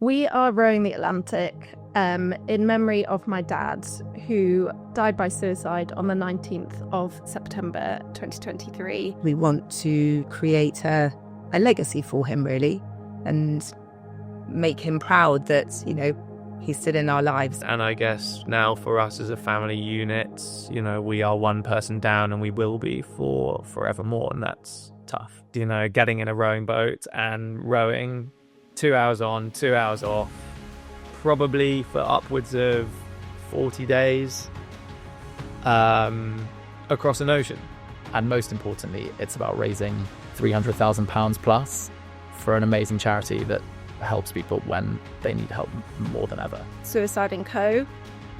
We are rowing the Atlantic in memory of my dad, who died by suicide on the 19th of September 2023. We want to create a legacy for him, really, and make him proud that, he's still in our lives. And I guess now for us as a family unit, we are one person down and we will be for forevermore, and that's tough. Getting in a rowing boat and rowing 2 hours on, 2 hours off, probably for upwards of 40 days across an ocean. And most importantly, it's about raising £300,000 plus for an amazing charity that helps people when they need help more than ever. Suicide&Co.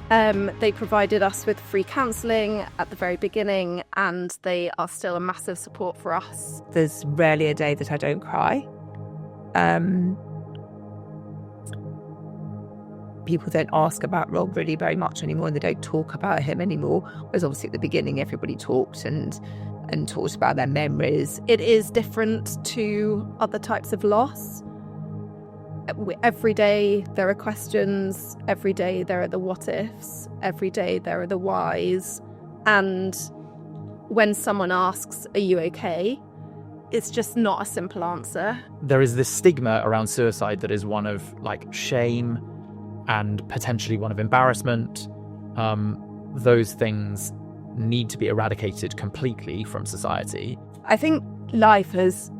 They provided us with free counselling at the very beginning, and they are still a massive support for us. There's rarely a day that I don't cry. People don't ask about Rob really very much anymore, and they don't talk about him anymore. Whereas obviously at the beginning, everybody talked and talked about their memories. It is different to other types of loss. Every day there are questions, every day there are the what ifs, every day there are the whys. And when someone asks, are you okay? It's just not a simple answer. There is this stigma around suicide that is one of shame and potentially one of embarrassment. Those things need to be eradicated completely from society. I think life has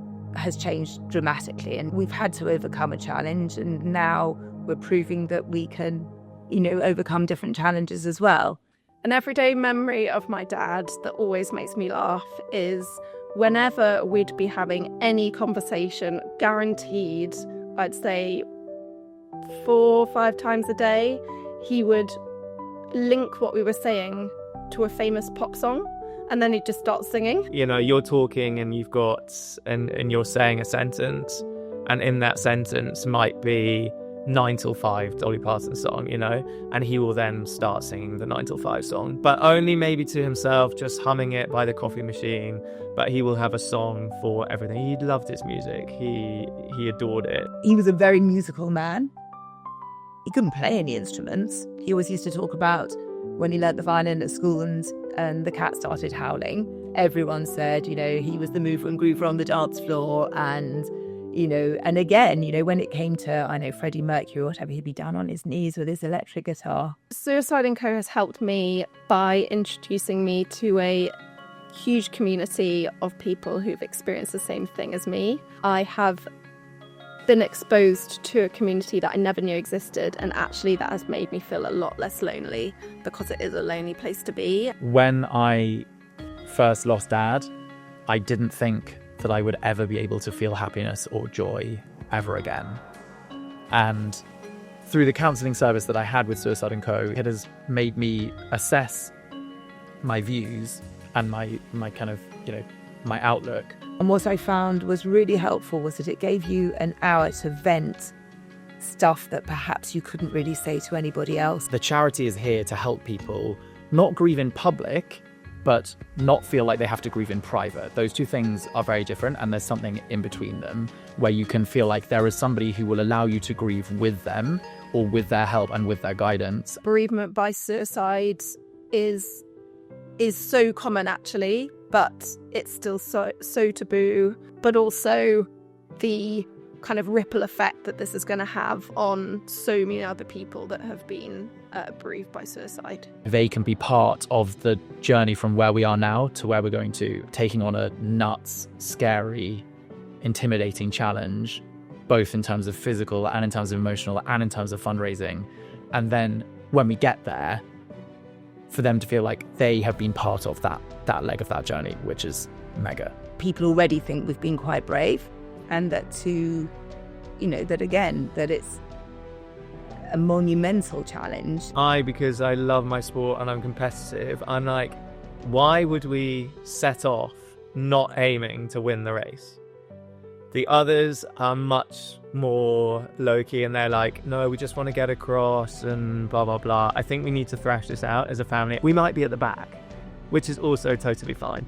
changed dramatically, and we've had to overcome a challenge, and now we're proving that we can, overcome different challenges as well. An everyday memory of my dad that always makes me laugh is whenever we'd be having any conversation, guaranteed, I'd say 4 or 5 times a day, he would link what we were saying to a famous pop song. And then he'd just start singing. You're talking and you've got, and you're saying a sentence, and in that sentence might be 9 till 5 Dolly Parton song, and he will then start singing the 9 till 5 song, but only maybe to himself, just humming it by the coffee machine. But he will have a song for everything. He loved his music. He adored it. He was a very musical man. He couldn't play any instruments. He always used to talk about when he learnt the violin at school and the cat started howling. Everyone said, he was the mover and groover on the dance floor. And, and again, when it came to, Freddie Mercury or whatever, he'd be down on his knees with his electric guitar. Suicide&Co has helped me by introducing me to a huge community of people who've experienced the same thing as me. I have been exposed to a community that I never knew existed, and actually that has made me feel a lot less lonely, because it is a lonely place to be. When I first lost Dad, I didn't think that I would ever be able to feel happiness or joy ever again. And through the counselling service that I had with Suicide&Co, it has made me assess my views and my kind of, my outlook. And what I found was really helpful was that it gave you an hour to vent stuff that perhaps you couldn't really say to anybody else. The charity is here to help people not grieve in public, but not feel like they have to grieve in private. Those two things are very different, and there's something in between them where you can feel like there is somebody who will allow you to grieve with them or with their help and with their guidance. Bereavement by suicide is so common, actually, but it's still so taboo. But also the kind of ripple effect that this is going to have on so many other people that have been bereaved by suicide. They can be part of the journey from where we are now to where we're going to, taking on a nuts, scary, intimidating challenge, both in terms of physical and in terms of emotional and in terms of fundraising. And then when we get there, for them to feel like they have been part of that leg of that journey, which is mega. People already think we've been quite brave, and that that it's a monumental challenge. Because I love my sport and I'm competitive, I'm like, why would we set off not aiming to win the race? The others are much more low-key, and they're like, no, we just want to get across and blah, blah, blah. I think we need to thrash this out as a family. We might be at the back, which is also totally fine.